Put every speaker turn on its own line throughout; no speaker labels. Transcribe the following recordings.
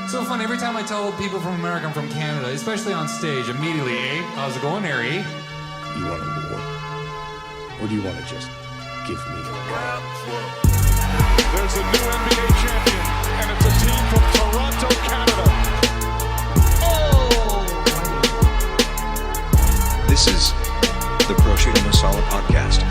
So funny, every time I tell people from America I'm from Canada, especially on stage, immediately, how's it going, Harry?
You want a war? Or do you want to just give me a war?
There's a new NBA champion, and it's a team from Toronto, Canada. Oh!
This is the Prosciutto Masala podcast.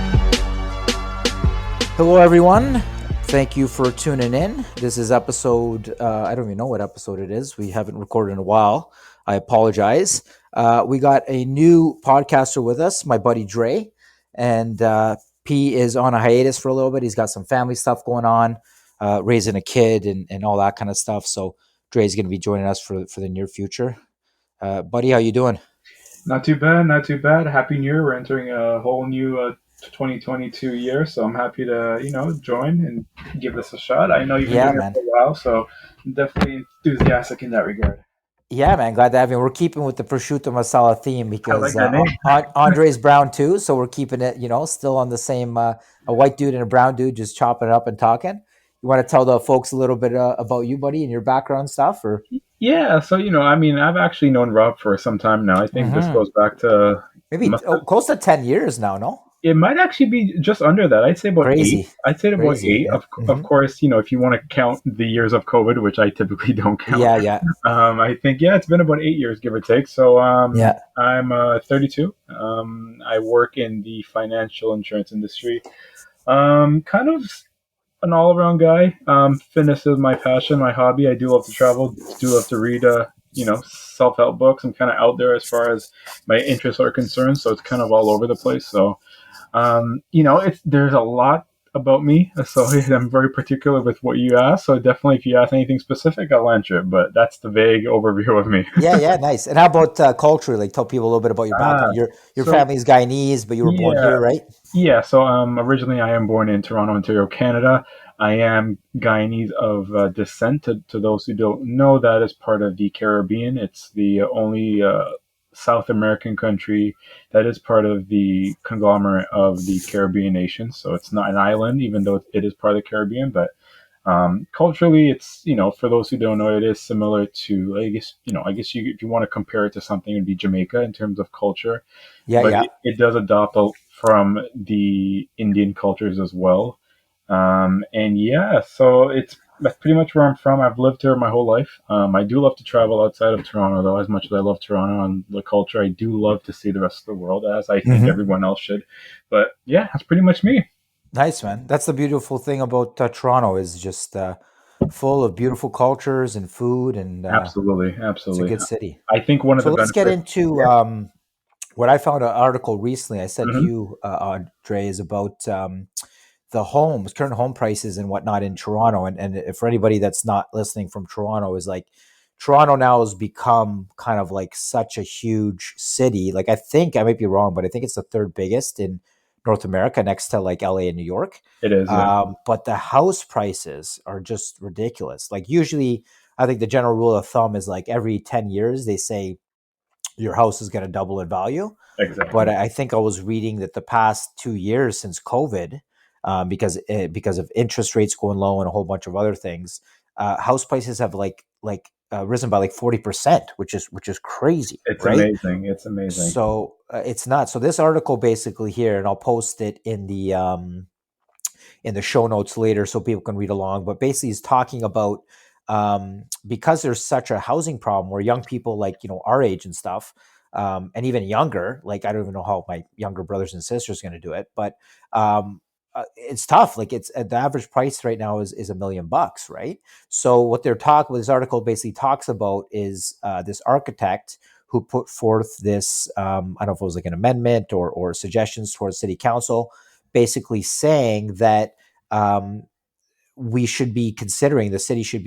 Hello, everyone. Thank you for tuning in. This is episode, I don't even know what episode it is. We haven't recorded in a while. I apologize. We got a new podcaster with us, my buddy Dre. And P is on a hiatus for a little bit. He's got some family stuff going on, raising a kid and all that kind of stuff. So Dre's going to be joining us for the near future. Buddy, how you doing?
Not too bad, not too bad. Happy New Year. We're entering a whole new 2022 year, so I'm happy to, join and give this a shot. I know you've been doing it for a while, so I'm definitely enthusiastic in that regard.
Yeah, man, glad to have you. We're keeping with the prosciutto masala theme because
like
Andre's brown too, so we're keeping it, still on the same a white dude and a brown dude just chopping it up and talking. You want to tell the folks a little bit about you, buddy, and your background stuff, or?
Yeah, so I've actually known Rob for some time now. I think this goes back to
maybe close to 10 years now. No,
it might actually be just under that. I'd say about
Crazy.
8. I'd say about 8.
Yeah.
Of course, if you want to count the years of COVID, which I typically don't count.
Yeah.
I think it's been about 8 years, give or take. So I'm 32. I work in the financial insurance industry. Kind of an all-around guy. Fitness is my passion, my hobby. I do love to travel, do love to read, self-help books. I'm kind of out there as far as my interests are concerned, so it's kind of all over the place. So, there's a lot about me, so I'm very particular with what you ask. So definitely, if you ask anything specific, I'll answer it. But that's the vague overview of me.
Yeah, nice. And how about culturally? Like, tell people a little bit about your background. Your family's Guyanese, but you were born here, right?
Yeah. So originally, I am born in Toronto, Ontario, Canada. I am Guyanese of descent. To those who don't know, that is part of the Caribbean. It's the only South American country that is part of the conglomerate of the Caribbean nations. So it's not an island, even though it is part of the Caribbean. But culturally, it's, for those who don't know, it is similar to, if you want to compare it to something, it would be Jamaica in terms of culture.
Yeah.
It does adopt from the Indian cultures as well. So that's pretty much where I'm from. I've lived here my whole life. I do love to travel outside of Toronto, though, as much as I love Toronto and the culture. I do love to see the rest of the world, as I think everyone else should. But yeah, that's pretty much me.
Nice, man. That's the beautiful thing about Toronto, is just full of beautiful cultures and food, and
absolutely,
it's a good city.
I think one of the
let's get into what I found an article recently. I said to you, Andre, is about the current home prices and whatnot in Toronto. And for anybody that's not listening from Toronto, is like Toronto now has become kind of like such a huge city. Like, I think I might be wrong, but I think it's the third biggest in North America, next to like LA and New York.
It is. Yeah.
But the house prices are just ridiculous. Like, usually I think the general rule of thumb is like every 10 years, they say your house is going to double in value.
Exactly.
But I think I was reading that the past 2 years since COVID, because of interest rates going low and a whole bunch of other things, house prices have risen by like 40%, which is crazy.
It's
right?
amazing. It's amazing.
So it's not. So this article basically here, and I'll post it in the show notes later so people can read along. But basically, he's talking about because there's such a housing problem where young people like our age and stuff. And even younger, like I don't even know how my younger brothers and sisters are going to do it, but it's tough. Like, it's the average price right now is $1 million, right? So what this article basically talks about is this architect who put forth this, I don't know if it was like an amendment or suggestions towards city council, basically saying that the city should be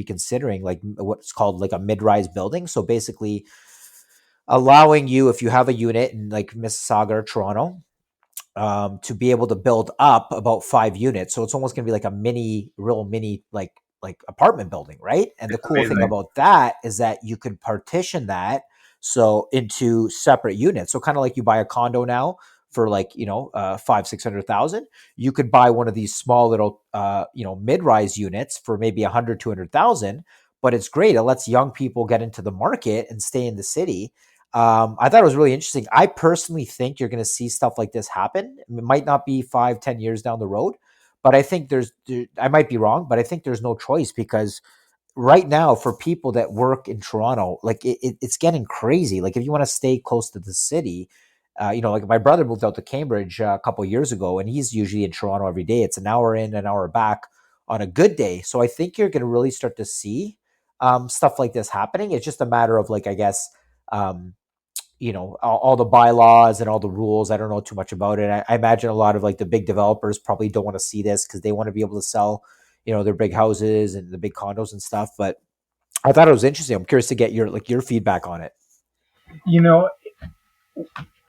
considering like what's called like a mid-rise building. So basically allowing you, if you have a unit in like Mississauga or Toronto, to be able to build up about 5 units. So it's almost going to be like a real mini, like apartment building, right? And the cool thing about that is that you could partition that so into separate units. So kind of like you buy a condo now for like, 500,000-600,000. You could buy one of these small little, mid-rise units for maybe 100,000-200,000. but it's great. It lets young people get into the market and stay in the city. I thought it was really interesting. I personally think you're going to see stuff like this happen. It might not be 5-10 years down the road, but I think I might be wrong, but I think there's no choice, because right now for people that work in Toronto, like it's getting crazy. Like if you want to stay close to the city, like my brother moved out to Cambridge a couple of years ago, and he's usually in Toronto every day. It's an hour in, an hour back on a good day. So I think you're going to really start to see stuff like this happening. It's just a matter of, like, I guess, all the bylaws and all the rules. I don't know too much about it. I imagine a lot of like the big developers probably don't want to see this because they want to be able to sell, their big houses and the big condos and stuff. But I thought it was interesting. I'm curious to get your feedback on it.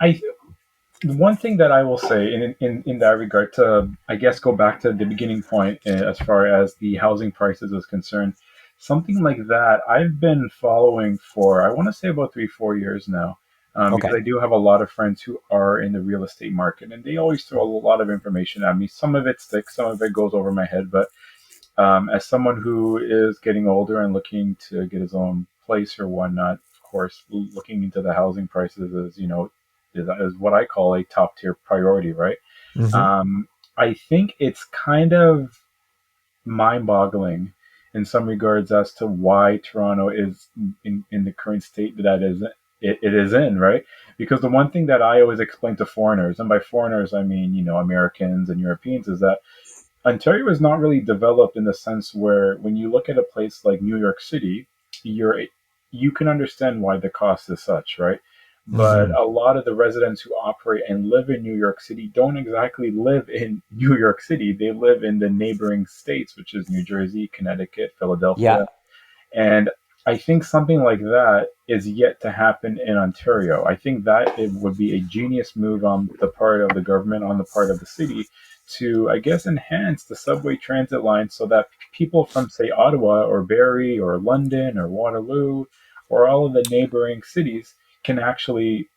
I one thing that I will say in that regard, to I guess go back to the beginning point, as far as the housing prices is concerned, something like that I've been following for, I want to say, about 3-4 years now. Because I do have a lot of friends who are in the real estate market, and they always throw a lot of information at me. Some of it sticks, some of it goes over my head. But as someone who is getting older and looking to get his own place or whatnot, of course, looking into the housing prices is what I call a top tier priority, right?
Mm-hmm.
I think it's kind of mind boggling in some regards as to why Toronto is in the current state that it is in, right? Because the one thing that I always explain to foreigners, and by foreigners I mean, Americans and Europeans, is that Ontario is not really developed in the sense where when you look at a place like New York City, you can understand why the cost is such, right? But
Mm-hmm.
a lot of the residents who operate and live in New York City don't exactly live in New York City. They live in the neighboring states, which is New Jersey, Connecticut,
Yeah.
Philadelphia. And I think something like that is yet to happen in Ontario. I think that it would be a genius move on the part of the government, on the part of the city, to, I guess, enhance the subway transit line so that people from, say, Ottawa or Barrie or London or Waterloo or all of the neighboring cities can actually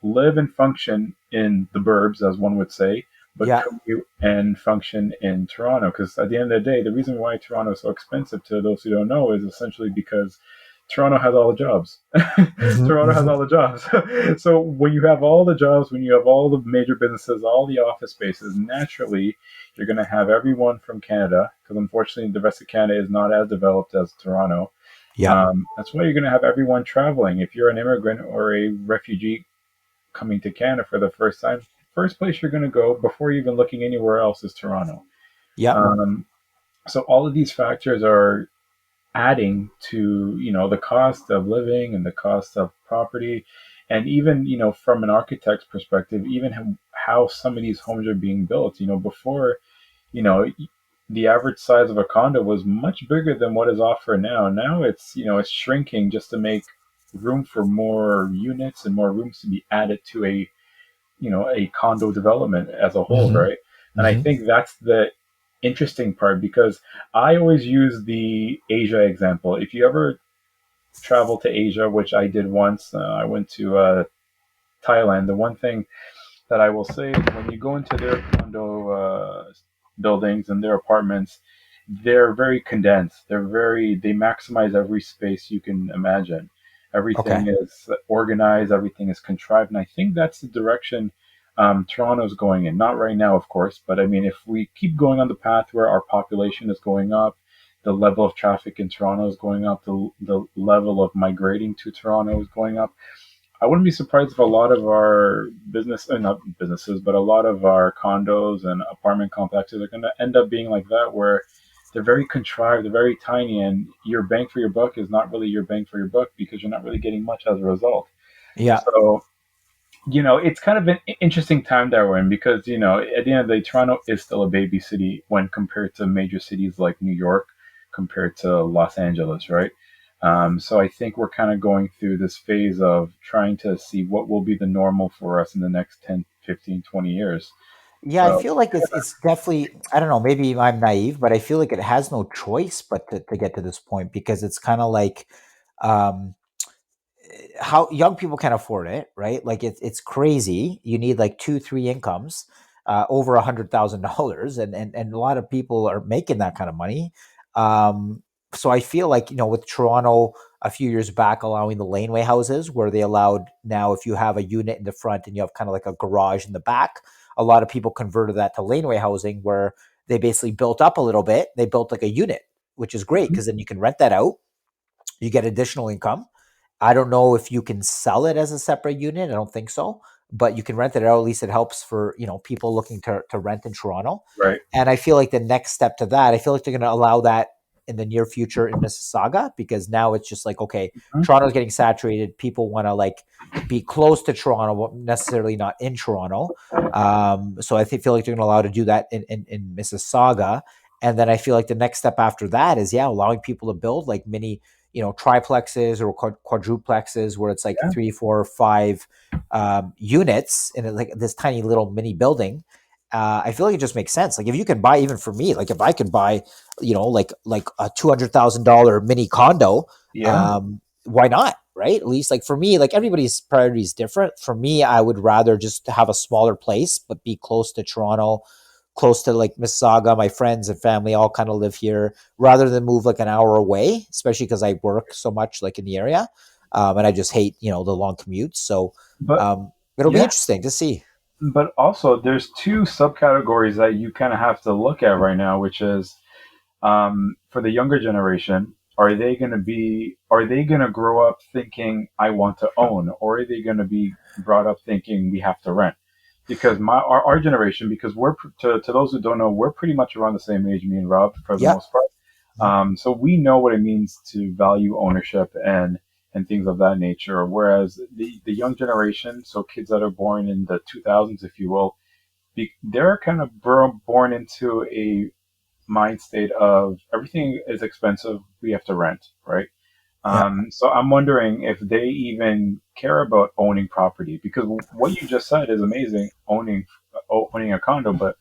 live and function in the burbs, as one would say, but
Yeah.
commute and function in Toronto. Because at the end of the day, the reason why Toronto is so expensive, to those who don't know, is essentially because Toronto has all the jobs.
Mm-hmm.
Toronto has
Mm-hmm.
all the jobs. So when you have all the jobs, when you have all the major businesses, all the office spaces, naturally you're going to have everyone from Canada, because unfortunately the rest of Canada is not as developed as Toronto.
Yeah.
That's why you're going to have everyone traveling. If you're an immigrant or a refugee coming to Canada for the first time, first place you're going to go before even looking anywhere else is Toronto.
Yeah.
Um, so all of these factors are adding to the cost of living and the cost of property, and even from an architect's perspective, even how some of these homes are being built. Before, you know the average size of a condo was much bigger than what is offered now. Now it's shrinking just to make room for more units and more rooms to be added to a condo development as a whole,
Mm-hmm.
right? And I
Mm-hmm.
think that's the interesting part, because I always use the Asia example. If you ever travel to Asia, which I did once, I went to Thailand. The one thing that I will say is when you go into their condo buildings and their apartments, they're very condensed. They maximize every space you can imagine.
Okay.
Everything is organized, everything is contrived, and I think that's the direction Toronto's going in. Not right now, of course, but I mean, if we keep going on the path where our population is going up, the level of traffic in Toronto is going up, the level of migrating to Toronto is going up. I wouldn't be surprised if a lot of our not businesses, but a lot of our condos and apartment complexes are going to end up being like that, where they're very contrived, they're very tiny, and your bang for your buck is not really your bang for your buck because you're not really getting much as a result.
Yeah.
So, it's kind of an interesting time that we're in, because, at the end of the day, Toronto is still a baby city when compared to major cities like New York, compared to Los Angeles, right? So I think we're kind of going through this phase of trying to see what will be the normal for us in the next 10, 15, 20 years.
Yeah, I
So,
feel like it's definitely, I don't know, maybe I'm naive, but I feel like it has no choice but to get to this point, because it's kind of like um how young people can afford it, right? Like it's crazy. You need like 2-3 incomes, over $100,000, and a lot of people are making that kind of money. Um, so I feel like, with Toronto a few years back allowing the laneway houses where they allowed now if you have a unit in the front and you have kind of like a garage in the back, a lot of people converted that to laneway housing where they basically built up a little bit. They built like a unit, which is great because then you can rent that out. You get additional income. I don't know if you can sell it as a separate unit. I don't think so, but you can rent it out. At least it helps for, people looking to rent in Toronto.
Right.
And I feel like the next step to that, I feel like they're going to allow that in the near future in Mississauga, because now it's just like, okay, Toronto's getting saturated. People want to like be close to Toronto, but necessarily not in Toronto. So I feel like they're going to allow to do that in Mississauga. And then I feel like the next step after that is, allowing people to build like mini, triplexes or quadruplexes where it's like 3, 4, 5 units in like this tiny little mini building. I feel like it just makes sense. Like if you can buy, even for me, like if I can buy, like a $200,000 mini condo, why not? Right? At least like for me, like everybody's priority is different. For me, I would rather just have a smaller place, but be close to Toronto, close to like Mississauga. My friends and family all kind of live here rather than move like an hour away, especially because I work so much like in the area. And I just hate, the long commutes. So it'll be interesting to see.
But also, there's two subcategories that you kind of have to look at right now, which is for the younger generation, are they going to grow up thinking I want to own, or are they going to be brought up thinking we have to rent? Because our generation, because we're to those who don't know, we're pretty much around the same age, me and Rob, for the most part. So we know what it means to value ownership and things of that nature. Whereas the young generation, so kids that are born in the 2000s, if you will, they're kind of born into a mind state of everything is expensive, we have to rent, right? So I'm wondering if they even care about owning property, because what you just said is amazing, owning a condo, but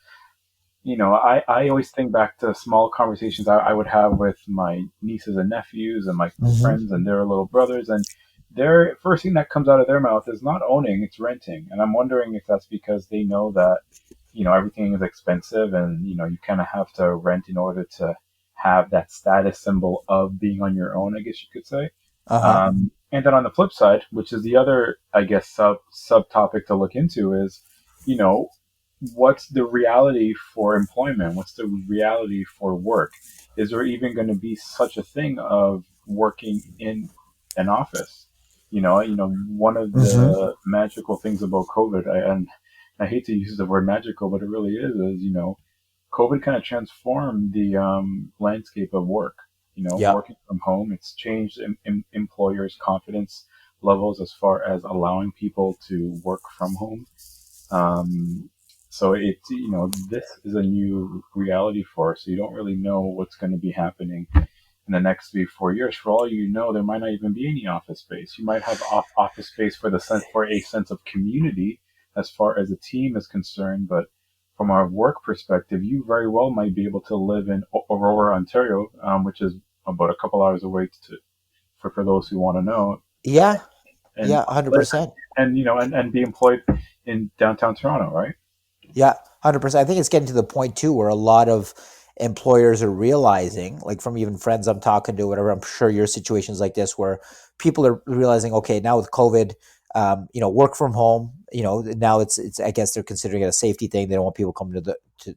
I always think back to small conversations I would have with my nieces and nephews and my friends and their little brothers, and their first thing that comes out of their mouth is not owning, it's renting. And I'm wondering if that's because they know that, everything is expensive and, you kind of have to rent in order to have that status symbol of being on your own, I guess you could say. And then on the flip side, which is the other, I guess, subtopic to look into is, what's the reality for employment? What's the reality for work? Is there even going to be such a thing of working in an office? One of the magical things about COVID, and I hate to use the word magical, but it really is COVID kind of transformed the landscape of work. Working from home, it's changed employers' confidence levels as far as allowing people to work from home. So this is a new reality for us. So you don't really know what's going to be happening in the next 3-4 years. For all you know, there might not even be any office space. You might have office space for a sense of community as far as a team is concerned. But from our work perspective, you very well might be able to live in Aurora, Ontario, which is about a couple hours away for those who want to know.
Yeah. 100%.
And be employed in downtown Toronto, right?
Yeah, 100%. I think it's getting to the point too where a lot of employers are realizing, like from even friends I'm talking to, whatever, I'm sure your situation's like this, where people are realizing, okay, now with COVID, work from home, now it's, I guess they're considering it a safety thing. They don't want people coming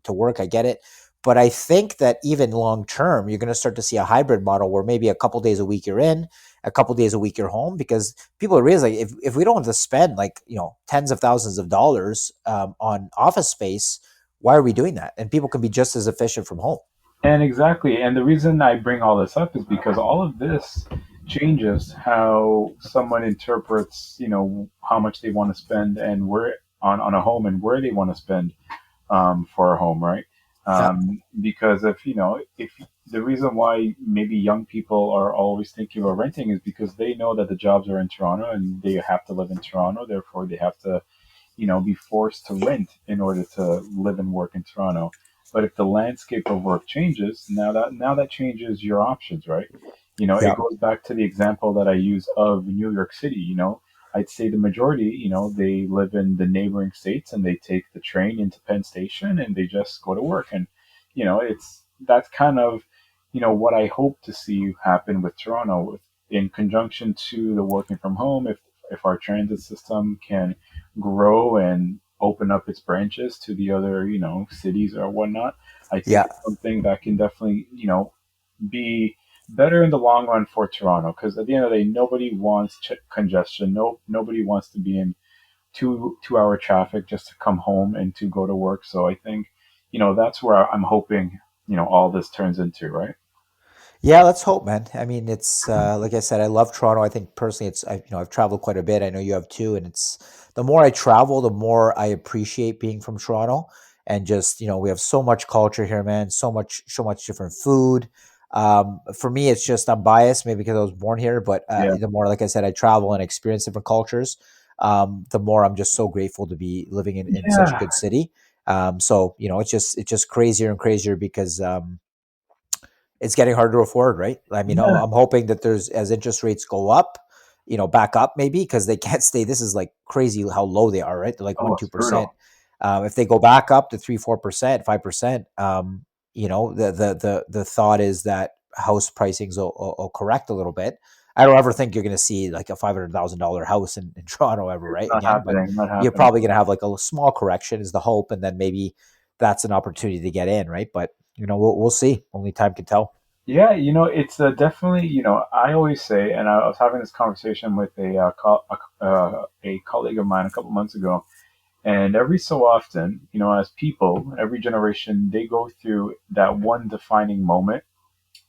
to work. I get it. But I think that even long term, you're going to start to see a hybrid model where maybe a couple days a week you're in, a couple days a week you're home, because people are realizing if we don't have to spend like, tens of thousands of dollars on office space, why are we doing that? And people can be just as efficient from home.
And exactly. And the reason I bring all this up is because all of this changes how someone interprets, how much they want to spend and where on a home and where they want to spend for a home, right? Because if the reason why maybe young people are always thinking about renting is because they know that the jobs are in Toronto and they have to live in Toronto, therefore they have to, be forced to rent in order to live and work in Toronto. But if the landscape of work changes, now that changes your options, right? It goes back to the example that I use of New York City. I'd say the majority, they live in the neighboring states and they take the train into Penn Station and they just go to work. And, that's kind of, what I hope to see happen with Toronto, in conjunction to the working from home, if our transit system can grow and open up its branches to the other, cities or whatnot, I think
Yeah.
it's something that can definitely, be better in the long run for Toronto. Because at the end of the day, nobody wants congestion. No, nobody wants to be in two hour traffic just to come home and to go to work. So I think, that's where I'm hoping, all this turns into, right?
Yeah, let's hope, man. I mean, it's like I said, I love Toronto. I think personally, I've traveled quite a bit. I know you have too, and it's the more I travel, the more I appreciate being from Toronto. And just we have so much culture here, man. So much different food. For me, it's just I'm biased, maybe because I was born here, but
Yeah.
the more, like I said, I travel and experience different cultures, the more I'm just so grateful to be living in such a
Yeah.
good city. So it's just crazier and crazier because it's getting harder to afford, right? I mean,
Yeah.
I'm hoping that as interest rates go up, back up maybe because they can't stay. This is like crazy how low they are, right? They're like
Oh,
one,
it's
2%.
brutal.
If they go back up to 3, 4%, 5%, the thought is that house pricings will correct a little bit. I don't ever think you're going to see like a $500,000 house in Toronto ever,
It's
right?
not
Again, but
happening. Not
you're
happening.
probably going to have like a small correction is the hope, and then maybe that's an opportunity to get in, right? But we'll see. Only time can tell.
Yeah, it's definitely, I always say, and I was having this conversation with a colleague of mine a couple months ago, and every so often, as people, every generation, they go through that one defining moment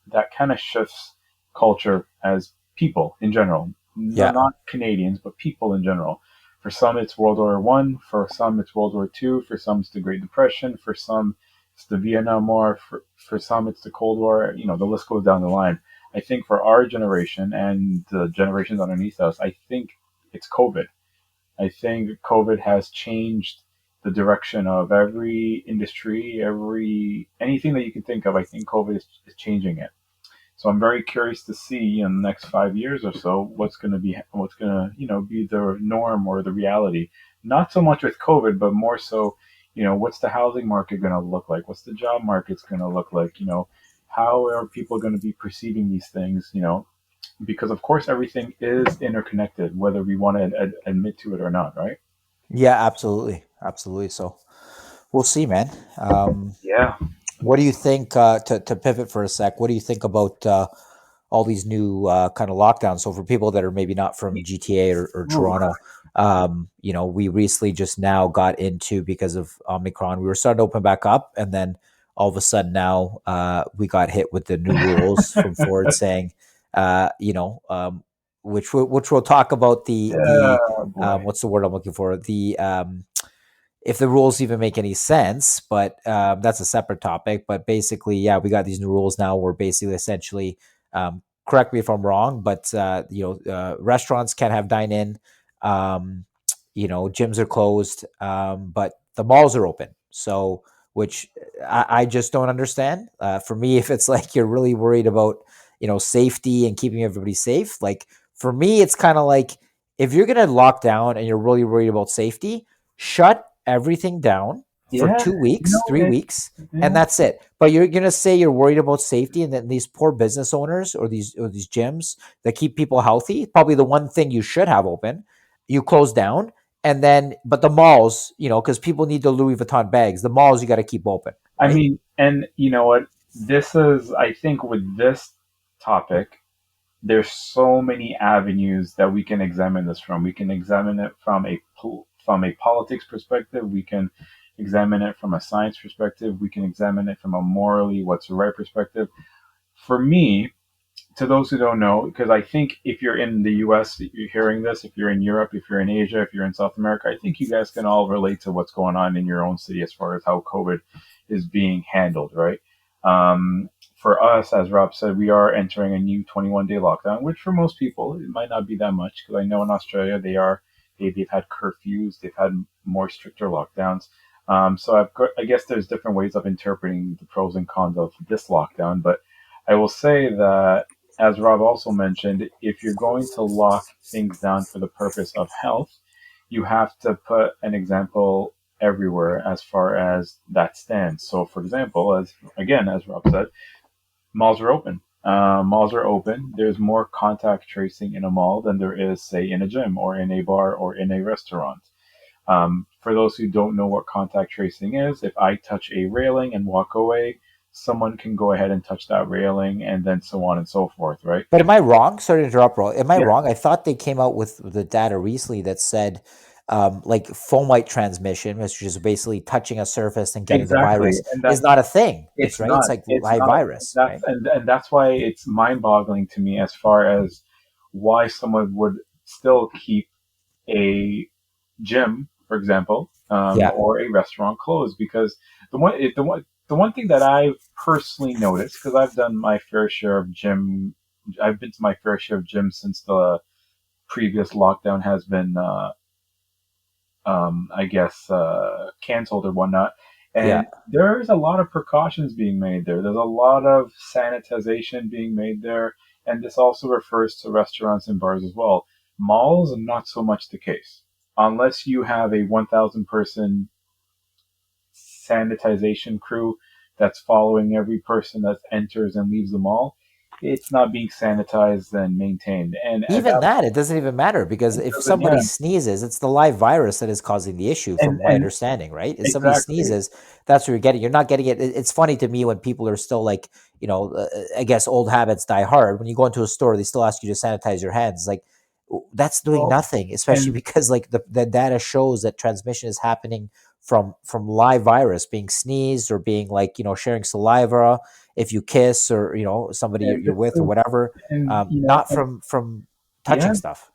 that kind of shifts culture as people in general. No,
Yeah.
not Canadians, but people in general. For some, it's World War One. For some, it's World War Two. For some, it's the Great Depression. For some, it's the Vietnam War. For some, it's the Cold War. The list goes down the line. I think for our generation and the generations underneath us, I think it's COVID. I think COVID has changed the direction of every industry, anything that you can think of. I think COVID is changing it. So I'm very curious to see in the next 5 years or so what's going to be the norm or the reality. Not so much with COVID, but more so, what's the housing market going to look like? What's the job market's going to look like? How are people going to be perceiving these things? Because of course everything is interconnected, whether we want to admit to it or not, right?
Yeah, absolutely. Absolutely. So we'll see, man.
Yeah.
What do you think, to pivot for a sec, what do you think about all these new kind of lockdowns? So for people that are maybe not from GTA or
Ooh.
Toronto, we recently just now got into, because of Omicron, we were starting to open back up. And then all of a sudden now we got hit with the new rules from Ford saying, which we'll talk about the
Yeah, boy.
what's the word I'm looking for? If the rules even make any sense, but that's a separate topic. But basically, yeah, we got these new rules now. Where basically, essentially, correct me if I'm wrong, but restaurants can't have dine in. Gyms are closed, but the malls are open. So, which I just don't understand. For me, if it's like you're really worried about safety and keeping everybody safe, like for me, it's kind of like if you're gonna lock down and you're really worried about safety, shut everything down for
Yeah,
2 weeks, 3 weeks, and
yeah,
that's it. But you're gonna say you're worried about safety, and then these poor business owners or these gyms that keep people healthy, probably the one thing you should have open, you close down, and then but the malls, because people need the Louis Vuitton bags, the malls you got to keep open,
I
right?
mean, and you know what? This is, I think, with this topic, there's so many avenues that we can examine this from. We can examine it from a politics perspective. We can examine it from a science perspective. We can examine it from a morally what's right perspective. For me, to those who don't know, because I think if you're in the US, you're hearing this, if you're in Europe, if you're in Asia, if you're in South America, I think you guys can all relate to what's going on in your own city as far as how COVID is being handled, right? For us, as Rob said, we are entering a new 21-day lockdown, which for most people, it might not be that much, because I know in Australia, they've had curfews, they've had more stricter lockdowns. I guess there's different ways of interpreting the pros and cons of this lockdown, but I will say that, as Rob also mentioned, if you're going to lock things down for the purpose of health, you have to put an example everywhere as far as that stands. So, for example, as Rob said, malls are open. Malls are open. There's more contact tracing in a mall than there is, say, in a gym or in a bar or in a restaurant. For those who don't know what contact tracing is, if I touch a railing and walk away, someone can go ahead and touch that railing, and then so on and so forth, right?
But am I wrong? Sorry to interrupt, bro. Am I
Yeah,
wrong? I thought they came out with the data recently that said like fomite transmission, which is basically touching a surface and getting the
exactly.
virus,
And
is
that's
not a thing. It's
it's
right. It's
not.
like
It's
live
not.
virus,
That's
right?
and that's why it's mind-boggling to me as far as why someone would still keep a gym, for example,
Yeah.
or a restaurant closed. Because the one thing that I've personally noticed, because I've done my fair share of gym, I've been to my fair share of gyms since the previous lockdown has been, I guess, canceled or whatnot.
Yeah.
And there's a lot of precautions being made there. There's a lot of sanitization being made there. And this also refers to restaurants and bars as well. Malls, not so much the case. Unless you have a 1,000 person sanitization crew that's following every person that enters and leaves the mall, it's not being sanitized and maintained. And at
Even
that
that,
point,
it doesn't even matter because
it
if
doesn't,
somebody
yeah.
sneezes, it's the live virus that is causing the issue, from my
And
understanding, right? If somebody
exactly.
sneezes, that's what you're getting. You're not getting it. It's funny to me when people are still like, I guess old habits die hard. When you go into a store, they still ask you to sanitize your hands. Like that's doing
Well,
nothing, especially
and
because like the data shows that transmission is happening from live virus being sneezed or being like, sharing saliva if you kiss or, somebody
and
you're
this
with or
is
whatever,
and
not from
yeah,
touching stuff.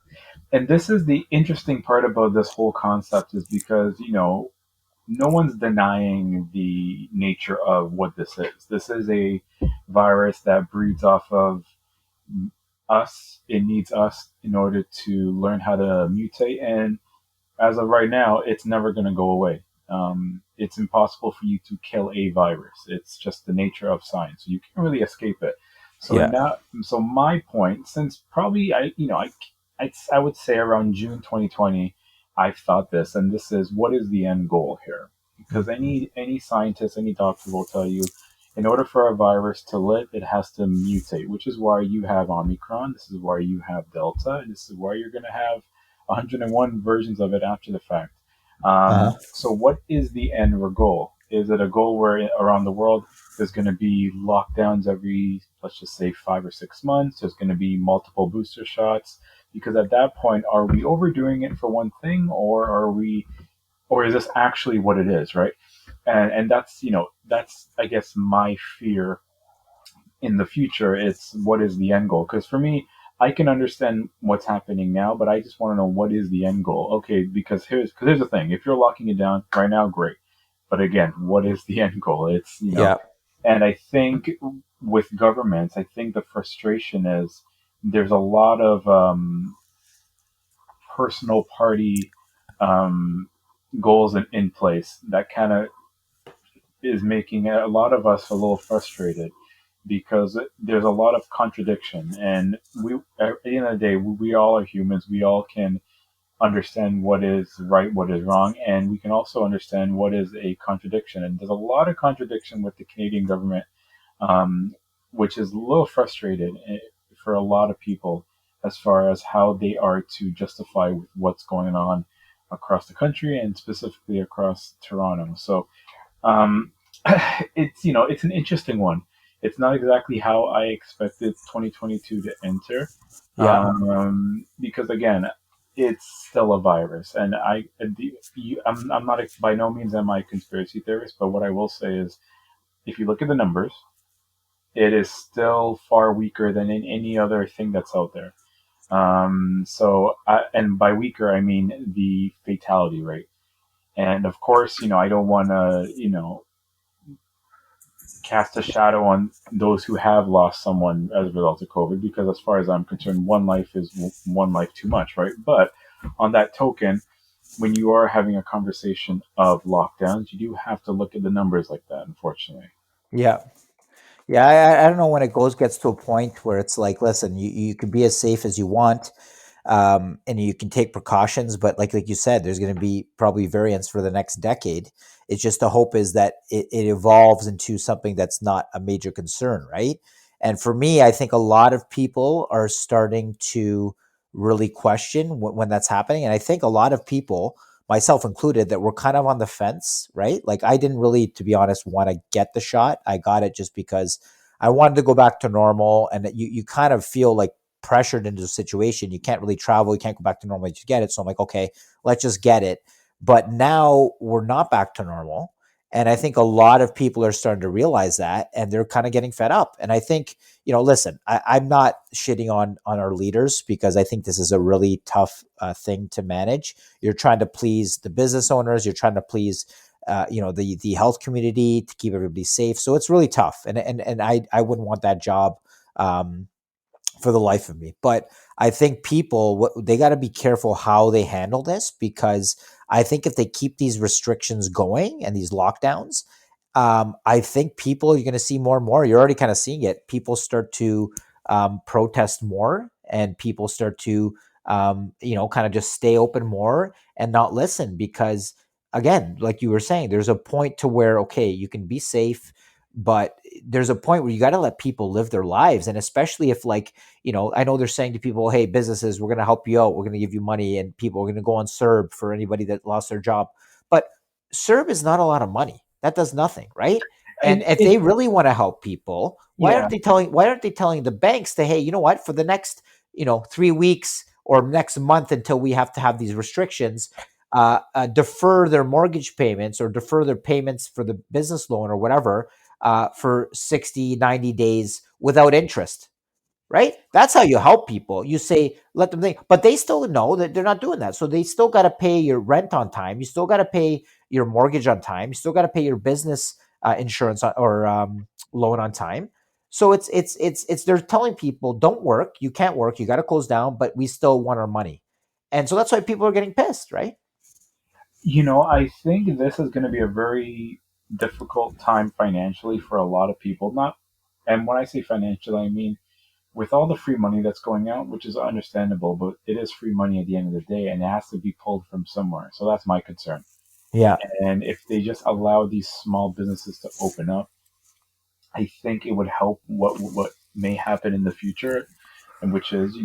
and this is the interesting part about this whole concept is because no one's denying the nature of what this is. This is a virus that breeds off of us. It needs us in order to learn how to mutate, and as of right now, it's never going to go away. It's impossible for you to kill a virus. It's just the nature of science. You can't really escape it. So
Yeah.
now, so my point, since probably I would say around June 2020, I've thought this, and this is what is the end goal here? Because any scientist, any doctor will tell you, in order for a virus to live, it has to mutate, which is why you have Omicron. This is why you have Delta, and this is why you're going to have 101 versions of it after the fact.
Uh-huh.
So, what is the end goal? Is it a goal where around the world there's going to be lockdowns every, let's just say, 5 or 6 months? There's going to be multiple booster shots? Because at that point, are we overdoing it for one thing, or is this actually what it is, right? And that's I guess my fear in the future. It's what is the end goal? Because for me, I can understand what's happening now, but I just want to know what is the end goal. Okay, because here's the thing: if you're locking it down right now, great. But again, what is the end goal? It's
Yeah.
and I think with governments, I think the frustration is there's a lot of personal party um, goals in place that kind of is making a lot of us a little frustrated because there's a lot of contradiction, and we at the end of the day we all are humans. We all can understand what is right, what is wrong, and we can also understand what is a contradiction. And there's a lot of contradiction with the Canadian government, um, which is a little frustrated for a lot of people as far as how they are to justify what's going on across the country and specifically across Toronto. So um, it's an interesting one. It's not exactly how I expected 2022 to enter,
Yeah.
because again, it's still a virus, and I'm not by no means am I a conspiracy theorist, but what I will say is, if you look at the numbers, it is still far weaker than in any other thing that's out there. And by weaker, I mean the fatality rate. And of course, I don't want to, cast a shadow on those who have lost someone as a result of COVID, because as far as I'm concerned, one life is one life too much, right? But on that token, when you are having a conversation of lockdowns, you do have to look at the numbers like that, unfortunately.
Yeah. Yeah. I don't know when it gets to a point where it's like, listen, you can be as safe as you want, and you can take precautions, but like you said, there's going to be probably variants for the next decade. It's just the hope is that it evolves into something that's not a major concern, right? And for me, I think a lot of people are starting to really question when that's happening. And I think a lot of people, myself included, that were kind of on the fence, right? Like I didn't really, to be honest, want to get the shot. I got it just because I wanted to go back to normal. And you kind of feel like pressured into a situation. You can't really travel. You can't go back to normal to get it. So I'm like, okay, let's just get it. But now we're not back to normal. And I think a lot of people are starting to realize that, and they're kind of getting fed up. And I think, listen, I'm not shitting on our leaders, because I think this is a really tough thing to manage. You're trying to please the business owners. You're trying to please, the health community, to keep everybody safe. So it's really tough. And I wouldn't want that job for the life of me. But I think people, they got to be careful how they handle this, because I think if they keep these restrictions going and these lockdowns, I think people, you're going to see more and more. You're already kind of seeing it. People start to protest more, and people start to, kind of just stay open more and not listen. Because again, like you were saying, there's a point to where, okay, you can be safe, but there's a point where you got to let people live their lives. And especially if, like, I know they're saying to people, hey, businesses, we're going to help you out. We're going to give you money, and people are going to go on CERB for anybody that lost their job. But CERB is not a lot of money. That does nothing, right? And if they really want to help people, why aren't they telling the banks that, hey, you know what, for the next, 3 weeks or next month, until we have to have these restrictions, defer their mortgage payments or defer their payments for the business loan or whatever, for 60, 90 days without interest, right? That's how you help people. You say, let them think, but they still know that they're not doing that. So they still got to pay your rent on time. You still got to pay your mortgage on time. You still got to pay your business insurance or loan on time. So they're telling people, don't work. You can't work. You got to close down, but we still want our money. And so that's why people are getting pissed, right?
I think this is going to be a very difficult time financially for a lot of people. And when I say financially, I mean with all the free money that's going out, which is understandable, but it is free money at the end of the day, and it has to be pulled from somewhere. So that's my concern.
Yeah.
And if they just allow these small businesses to open up, I think it would help what may happen in the future, and which is,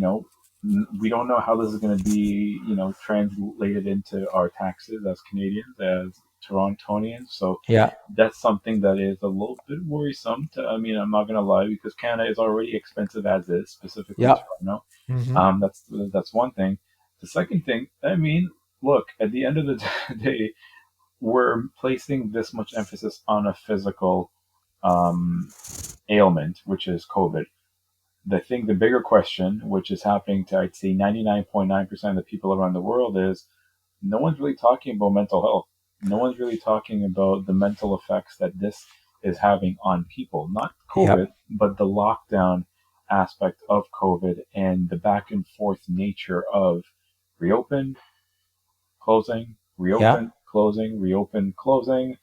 we don't know how this is going to be, translated into our taxes as Canadians, as Torontonians. So
Yeah.
that's something that is a little bit worrisome. I'm not going to lie, because Canada is already expensive as is, specifically Toronto.
Mm-hmm.
That's one thing. The second thing, look, at the end of the day, we're placing this much emphasis on a physical ailment, which is COVID. The bigger question, which is happening to, I'd say, 99.9% of the people around the world, is no one's really talking about mental health. No one's really talking about the mental effects that this is having on people. Not COVID, but the lockdown aspect of COVID and the back and forth nature of reopen, closing, reopen, closing, reopen, closing.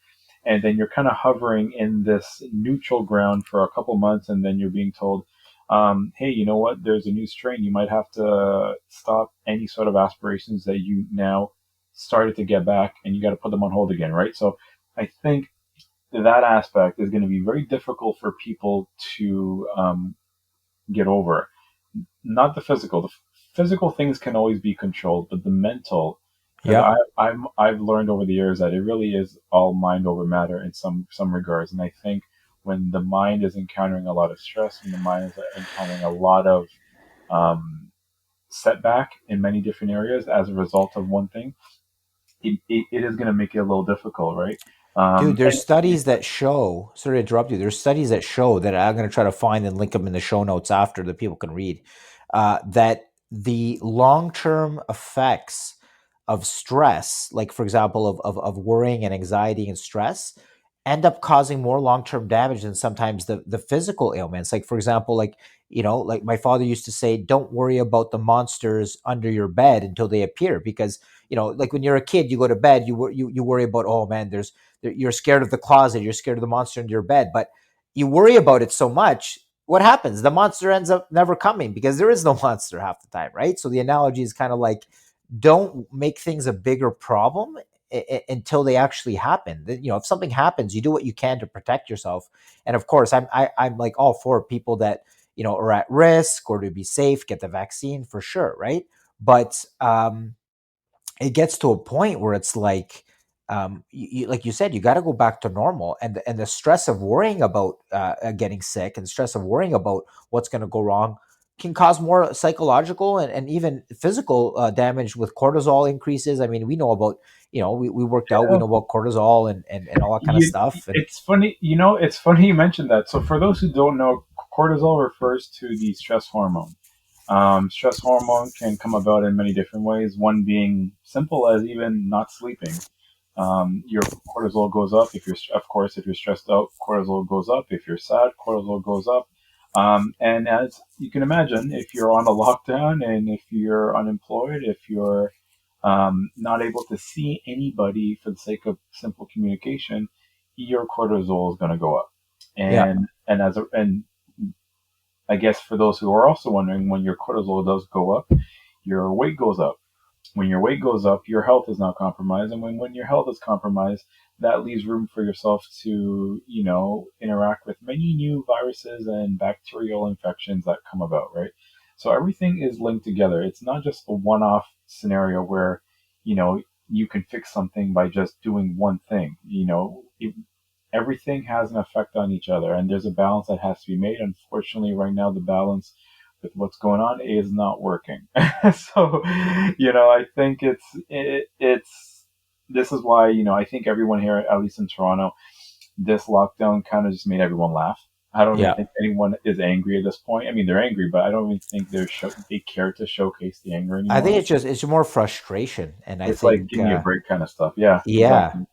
And then you're kind of hovering in this neutral ground for a couple months, and then you're being told, hey, you know what? There's a new strain. You might have to stop any sort of aspirations that you now started to get back, and you got to put them on hold again, right? So I think that aspect is going to be very difficult for people to get over. Not the physical. The physical things can always be controlled, but the mental. I've learned over the years that it really is all mind over matter in some regards, and I think when the mind is encountering a lot of stress, when the mind is encountering a lot of setback in many different areas as a result of one thing, it is going to make it a little difficult, right?
Dude, there's studies that show, sorry to interrupt you, there's studies that show, that I'm going to try to find and link them in the show notes after, that people can read, that the long-term effects of stress, like for example, of worrying and anxiety and stress, end up causing more long-term damage than sometimes the physical ailments. Like for example, like my father used to say, don't worry about the monsters under your bed until they appear, because like when you're a kid, you go to bed, you worry about, oh man, you're scared of the closet, you're scared of the monster in your bed, but you worry about it so much, what happens? The monster ends up never coming, because there is no monster half the time, right? So the analogy is kind of like, don't make things a bigger problem until they actually happen. If something happens, you do what you can to protect yourself. And of course, I'm like all for people that are at risk or to be safe, get the vaccine for sure, right? But it gets to a point where it's like, like you said, you got to go back to normal, and the stress of worrying about getting sick and stress of worrying about what's going to go wrong can cause more psychological and even physical damage with cortisol increases. I mean, we know about, we worked out, we know about cortisol and all that kind of stuff. And
It's funny, it's funny you mentioned that. So for those who don't know, cortisol refers to the stress hormone. Stress hormone can come about in many different ways. One being simple as even not sleeping. Your cortisol goes up if you're stressed out. Cortisol goes up if you're sad. Cortisol goes up. And as you can imagine, if you're on a lockdown and if you're unemployed, if you're not able to see anybody for the sake of simple communication, your cortisol is going to go up. And I guess for those who are also wondering, when your cortisol does go up, your weight goes up. When your weight goes up, your health is not compromised. And when your health is compromised, that leaves room for yourself to, interact with many new viruses and bacterial infections that come about, right? So everything is linked together. It's not just a one-off scenario where, you can fix something by just doing one thing. Everything has an effect on each other, and there's a balance that has to be made. Unfortunately, right now, the balance with what's going on is not working. So, I think this is why, I think everyone here, at least in Toronto, this lockdown kind of just made everyone laugh. I don't even think anyone is angry at this point. I mean, they're angry, but I don't even think they care to showcase the anger anymore.
I think it's more frustration, and
it's like give me a break kind of stuff. Yeah.
Exactly.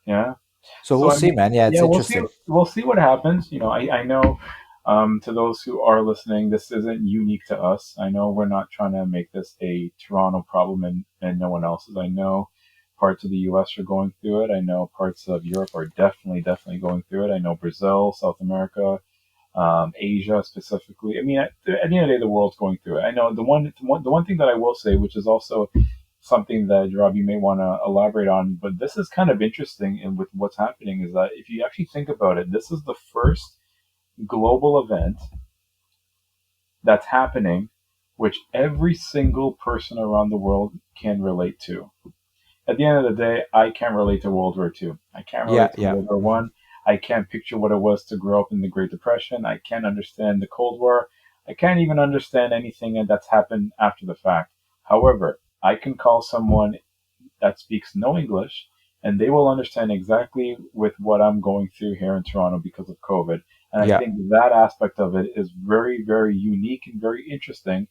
Yeah.
So we'll see, man. Yeah, it's interesting.
We'll see what happens. I know, to those who are listening, this isn't unique to us. I know we're not trying to make this a Toronto problem and no one else's. I know parts of the U.S. are going through it. I know parts of Europe are definitely going through it. I know Brazil, South America, Asia specifically. I mean, at the end of the day, the world's going through it. I know the one thing that I will say, which is also something that, Rob, you may want to elaborate on, but this is kind of interesting and with what's happening, is that if you actually think about it, this is the first global event that's happening which every single person around the world can relate to. At the end of the day, I can't relate to World War II. I can't relate to World War One. I can't picture what it was to grow up in the Great Depression. I can't understand the Cold War. I can't even understand anything that's happened after the fact. However, I can call someone that speaks no English, and they will understand exactly with what I'm going through here in Toronto because of COVID. And I think that aspect of it is very, very unique and very interesting.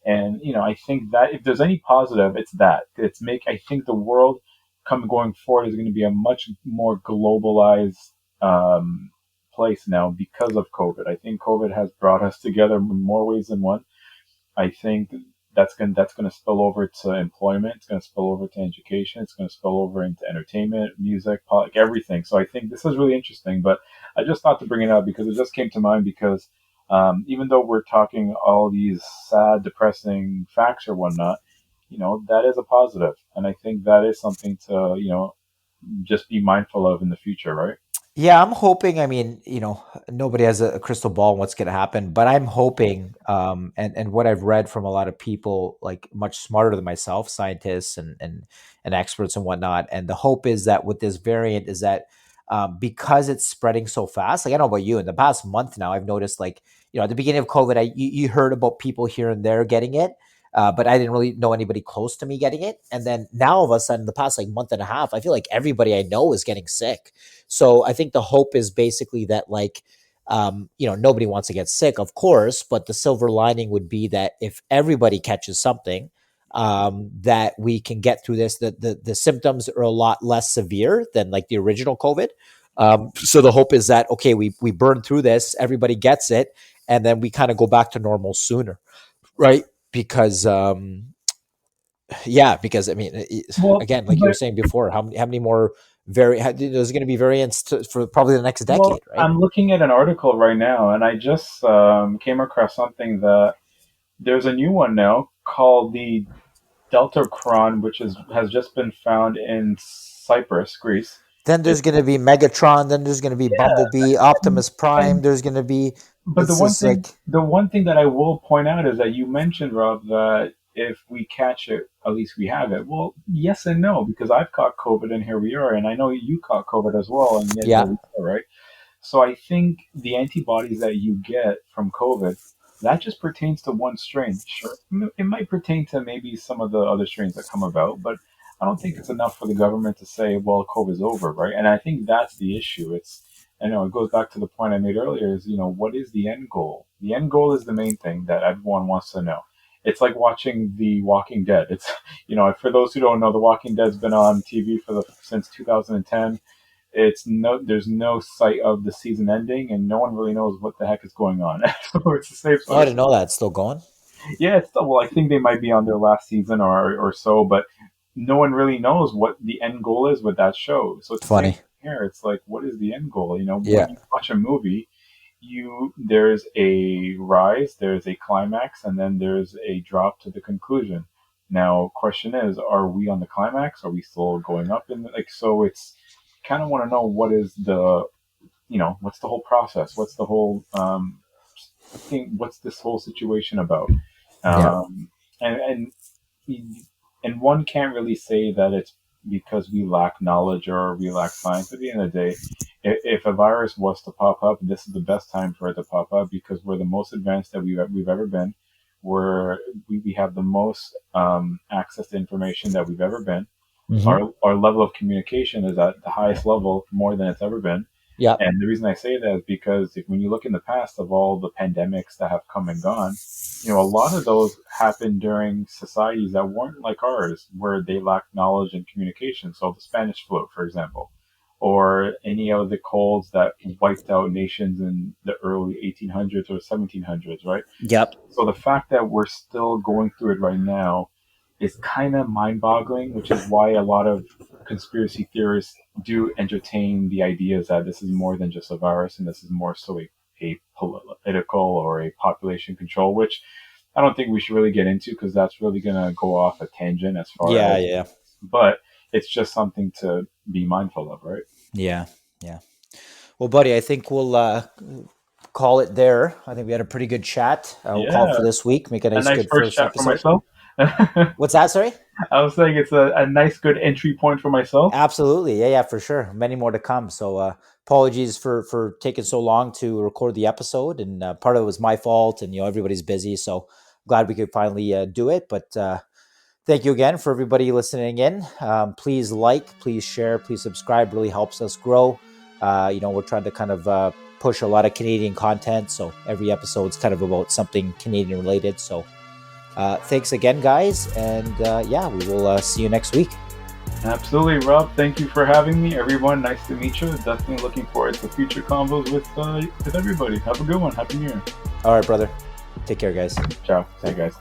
And, I think that if there's any positive, it's that. I think the world going forward is going to be a much more globalized place now because of COVID. I think COVID has brought us together in more ways than one. I think that's going to spill over to employment. It's going to spill over to education. It's going to spill over into entertainment, music, politics, everything. So I think this is really interesting. But I just thought to bring it up because it just came to mind because even though we're talking all these sad, depressing facts or whatnot, that is a positive. And I think that is something to, just be mindful of in the future, right?
Yeah, I'm hoping. I mean, nobody has a crystal ball on what's going to happen, but I'm hoping, and what I've read from a lot of people, like much smarter than myself, scientists and experts and whatnot, and the hope is that with this variant is that because it's spreading so fast. Like I don't know about you, in the past month now, I've noticed like at the beginning of COVID, you heard about people here and there getting it. But I didn't really know anybody close to me getting it. And then now all of a sudden, the past like month and a half, I feel like everybody I know is getting sick. So I think the hope is basically that like, nobody wants to get sick, of course, but the silver lining would be that if everybody catches something, that we can get through this, the symptoms are a lot less severe than like the original COVID. So the hope is that, okay, we burn through this, everybody gets it, and then we kind of go back to normal sooner. Right. Because I mean, again, like you were saying before, how many more there's going to be variants for probably the next decade, right?
I'm looking at an article right now, and I just came across something that there's a new one now called the Deltacron, which has just been found in Cyprus, Greece.
Then there's going to be Megatron. Then there's going to be Bumblebee, Optimus Prime. There's going to be.
But the one thing that I will point out is that you mentioned, Rob, that if we catch it, at least we have it. Well, yes and no, because I've caught COVID and here we are, and I know you caught COVID as well, and yet here we are, right? So I think the antibodies that you get from COVID, that just pertains to one strain. Sure, it might pertain to maybe some of the other strains that come about, but I don't think it's enough for the government to say, well, COVID's over, right? And I think that's the issue. I know it goes back to the point I made earlier is, what is the end goal? The end goal is the main thing that everyone wants to know. It's like watching The Walking Dead. It's, for those who don't know, The Walking Dead's been on TV since 2010. There's no sight of the season ending, and no one really knows what the heck is going on. So it's the same.
Oh, I didn't know that. It's still going?
Yeah, I think they might be on their last season or so, but no one really knows what the end goal is with that show. So it's
funny.
Here, it's like, what is the end goal? When you watch a movie, there's a rise, there's a climax, and then there's a drop to the conclusion. Now, question is, are we on the climax? Are we still going up? So it's kind of want to know what is the, what's the whole process? What's the whole thing? What's this whole situation about? And one can't really say that it's because we lack knowledge or we lack science. At the end of the day, if a virus was to pop up, this is the best time for it to pop up because we're the most advanced that we've ever been. We have the most access to information that we've ever been. Mm-hmm. Our level of communication is at the highest level, more than it's ever been.
Yeah.
And the reason I say that is because when you look in the past of all the pandemics that have come and gone, a lot of those happened during societies that weren't like ours, where they lacked knowledge and communication. So the Spanish flu, for example, or any of the colds that wiped out nations in the early 1800s or 1700s, right?
Yep.
So the fact that we're still going through it right now is kind of mind-boggling, which is why a lot of conspiracy theorists do entertain the ideas that this is more than just a virus and this is more so a political or a population control, which I don't think we should really get into because that's really going to go off a tangent as far as...
Yeah.
But it's just something to be mindful of, right?
Yeah. Well, buddy, I think we'll call it there. I think we had a pretty good chat. We'll call it for this week. Make a nice good first
chat
episode.
For myself.
What's that, sorry?
I was saying it's a nice, good entry point for myself.
Absolutely. Yeah, for sure. Many more to come. So apologies for taking so long to record the episode. And part of it was my fault. And, everybody's busy. So glad we could finally do it. But thank you again for everybody listening in. Please please share, please subscribe. Really helps us grow. We're trying to kind of push a lot of Canadian content. So every episode is kind of about something Canadian related. So thanks again, guys. And we will see you next week.
Absolutely, Rob. Thank you for having me. Everyone, nice to meet you. Definitely looking forward to future combos with everybody. Have a good one. Happy New Year.
All right, brother. Take care, guys.
Ciao. See you guys.